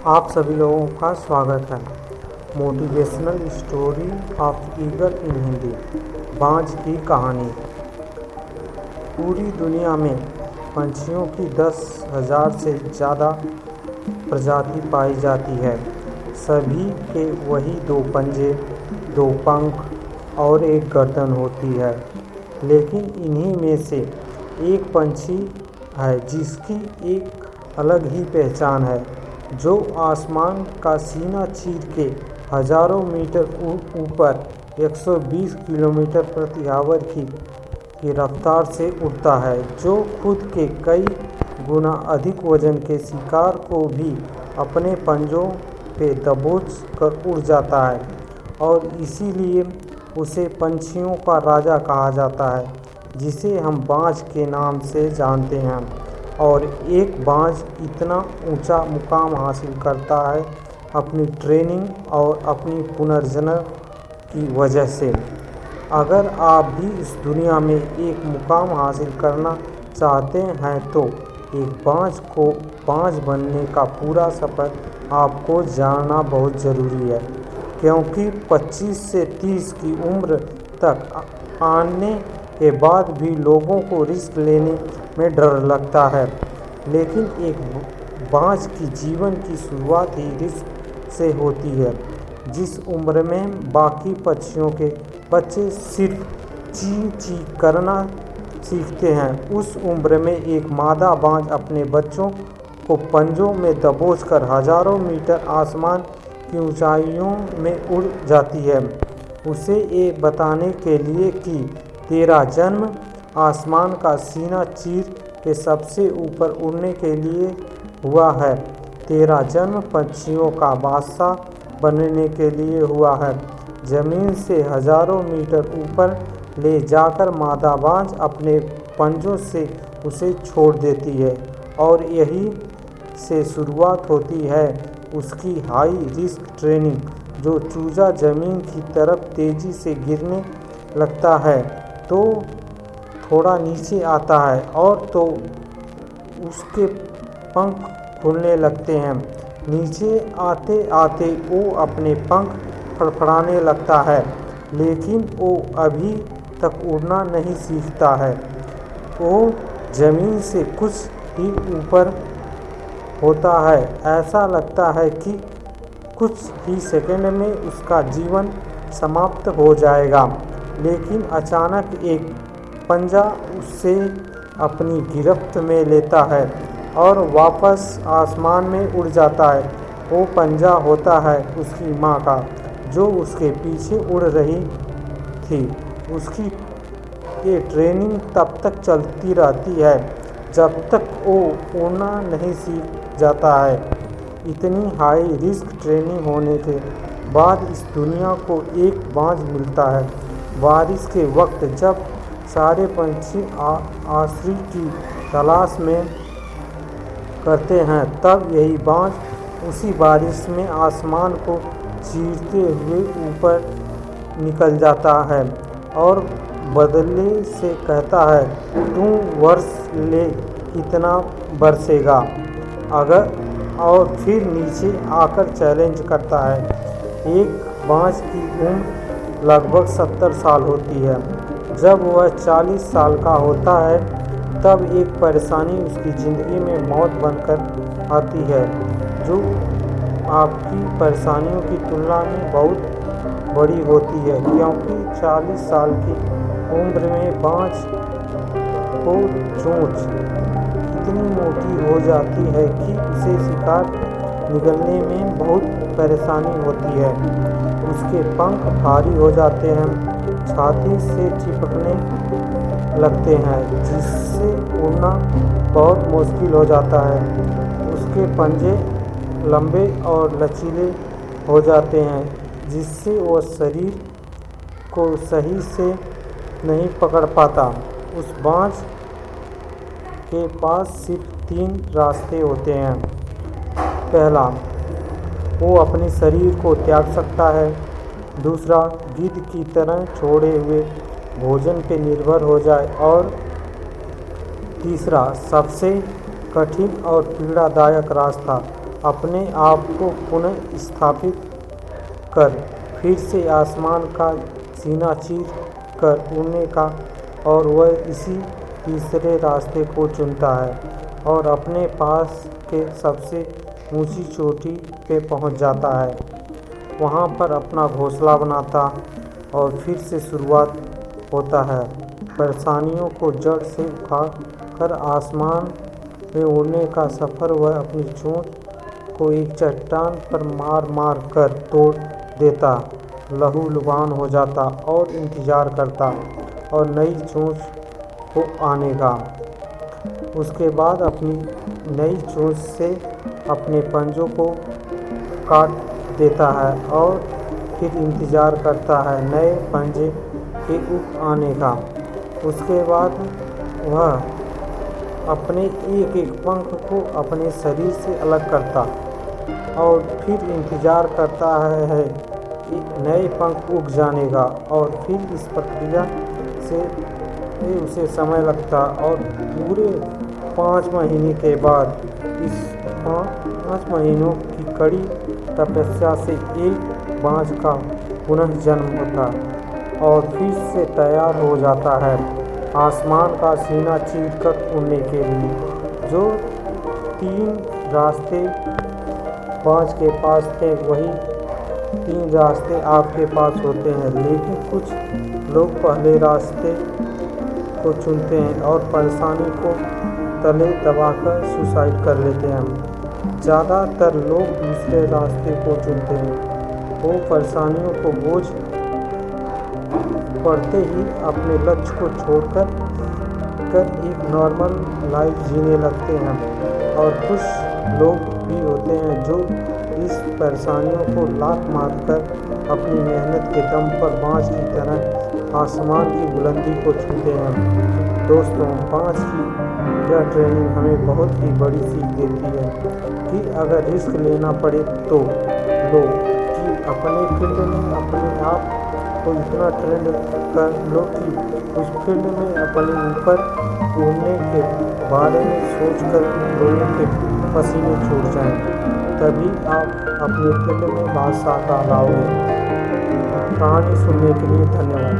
आप सभी लोगों का स्वागत है। मोटिवेशनल स्टोरी ऑफ ईगल इन हिंदी। बाज की कहानी। पूरी दुनिया में पंछियों की 10,000 से ज़्यादा प्रजाति पाई जाती है। सभी के वही 2 पंजे, 2 पंख और एक गर्दन होती है। लेकिन इन्हीं में से एक पंछी है जिसकी एक अलग ही पहचान है, जो आसमान का सीना चीर के हजारों मीटर ऊपर 120 किलोमीटर प्रति आवर की रफ्तार से उड़ता है, जो खुद के कई गुना अधिक वजन के शिकार को भी अपने पंजों पे दबोच कर उड़ जाता है। और इसीलिए उसे पंछियों का राजा कहा जाता है, जिसे हम बाज के नाम से जानते हैं। और एक बाज इतना ऊंचा मुकाम हासिल करता है अपनी ट्रेनिंग और अपनी पुनर्जन्म की वजह से। अगर आप भी इस दुनिया में एक मुकाम हासिल करना चाहते हैं तो एक बाज बनने का पूरा सफ़र आपको जानना बहुत ज़रूरी है, क्योंकि 25 से 30 की उम्र तक आने के बाद भी लोगों को रिस्क लेने में डर लगता है। लेकिन एक बाज की जीवन की शुरुआत ही रिस्क से होती है। जिस उम्र में बाकी पक्षियों के बच्चे सिर्फ ची ची करना सीखते हैं, उस उम्र में एक मादा बाज अपने बच्चों को पंजों में दबोचकर हजारों मीटर आसमान की ऊंचाइयों में उड़ जाती है, उसे ये बताने के लिए कि तेरा जन्म आसमान का सीना चीर के सबसे ऊपर उड़ने के लिए हुआ है। तेरा जन्म पक्षियों का बादशाह बनने के लिए हुआ है। ज़मीन से हजारों मीटर ऊपर ले जाकर मादा बाज अपने पंजों से उसे छोड़ देती है, और यही से शुरुआत होती है उसकी हाई रिस्क ट्रेनिंग। जो चूजा ज़मीन की तरफ तेज़ी से गिरने लगता है तो थोड़ा नीचे आता है, और तो उसके पंख खुलने लगते हैं। नीचे आते आते वो अपने पंख फड़फड़ाने लगता है, लेकिन वो अभी तक उड़ना नहीं सीखता है। वो ज़मीन से कुछ ही ऊपर होता है। ऐसा लगता है कि कुछ ही सेकंड में उसका जीवन समाप्त हो जाएगा, लेकिन अचानक एक पंजा उसे अपनी गिरफ्त में लेता है और वापस आसमान में उड़ जाता है। वो पंजा होता है उसकी माँ का, जो उसके पीछे उड़ रही थी। उसकी ये ट्रेनिंग तब तक चलती रहती है जब तक वो उड़ना नहीं सीख जाता है। इतनी हाई रिस्क ट्रेनिंग होने के बाद इस दुनिया को एक बाज मिलता है। बारिश के वक्त जब सारे पंछी आश्रय की तलाश में करते हैं, तब यही बाज उसी बारिश में आसमान को चीरते हुए ऊपर निकल जाता है और बदले से कहता है, तू वर्ष ले कितना बरसेगा अगर, और फिर नीचे आकर चैलेंज करता है। एक बाज की उम्र लगभग 70 साल होती है। जब वह 40 साल का होता है तब एक परेशानी उसकी ज़िंदगी में मौत बनकर आती है, जो आपकी परेशानियों की तुलना में बहुत बड़ी होती है, क्योंकि 40 साल की उम्र में बाज को चोंच इतनी मोटी हो जाती है कि उसे शिकार निगलने में बहुत परेशानी होती है। उसके पंख भारी हो जाते हैं, छाती से चिपकने लगते हैं, जिससे उड़ना बहुत मुश्किल हो जाता है। उसके पंजे लंबे और लचीले हो जाते हैं, जिससे वो शरीर को सही से नहीं पकड़ पाता। उस बाज के पास सिर्फ 3 रास्ते होते हैं। पहला, वो अपने शरीर को त्याग सकता है। दूसरा, गिद्ध की तरह छोड़े हुए भोजन पे निर्भर हो जाए। और तीसरा, सबसे कठिन और पीड़ादायक रास्ता, अपने आप को पुनः स्थापित कर फिर से आसमान का सीना चीर कर उड़ने का, और वह इसी तीसरे रास्ते को चुनता है और अपने पास के सबसे ऊंची चोटी पे पहुंच जाता है। वहां पर अपना घोंसला बनाता और फिर से शुरुआत होता है। परेशानियों को जड़ से उखाड़ कर आसमान में उड़ने का सफ़र। वह अपनी चोंच को एक चट्टान पर मार मार कर तोड़ देता, लहूलुहान हो जाता और इंतज़ार करता और नई चोंच को आने का। उसके बाद अपनी नई चोंच से अपने पंजों को काट देता है और फिर इंतज़ार करता है नए पंजे के उग आने का। उसके बाद वह अपने एक एक पंख को अपने शरीर से अलग करता और फिर इंतज़ार करता है कि नए पंख उग जाने का, और फिर इस प्रक्रिया से उसे समय लगता और पूरे 5 महीने के बाद इस 5 महीनों की कड़ी तपस्या से एक बाज का पुनः जन्म होता और फिर से तैयार हो जाता है आसमान का सीना चीरकर उड़ने के लिए। जो 3 रास्ते बाज के पास थे वही 3 रास्ते आपके पास होते हैं, लेकिन कुछ लोग पहले रास्ते को चुनते हैं और परेशानी को तले दबाकर सुसाइड कर लेते हैं। ज़्यादातर लोग दूसरे रास्ते को चुनते हैं। वो परेशानियों को बोझ पड़ते ही अपने लक्ष्य को छोड़कर एक नॉर्मल लाइफ जीने लगते हैं। और कुछ लोग भी होते हैं जो इस परेशानियों को लात मारकर अपनी मेहनत के दम पर बाज की तरह आसमान की बुलंदी को छूते हैं। दोस्तों, बाज की यह ट्रेनिंग हमें बहुत ही बड़ी सीख देती है कि अगर रिस्क लेना पड़े तो लो, कि अपने फील्ड में अपने आप को इतना ट्रेंड कर लो कि उस फील्ड में अपने ऊपर उड़ने के बारे में सोचकर लोगों के पसीने छूट जाएं। तभी आप अपने फील्ड में बादशाह कहलाओगे। कहानी सुनने के लिए धन्यवाद।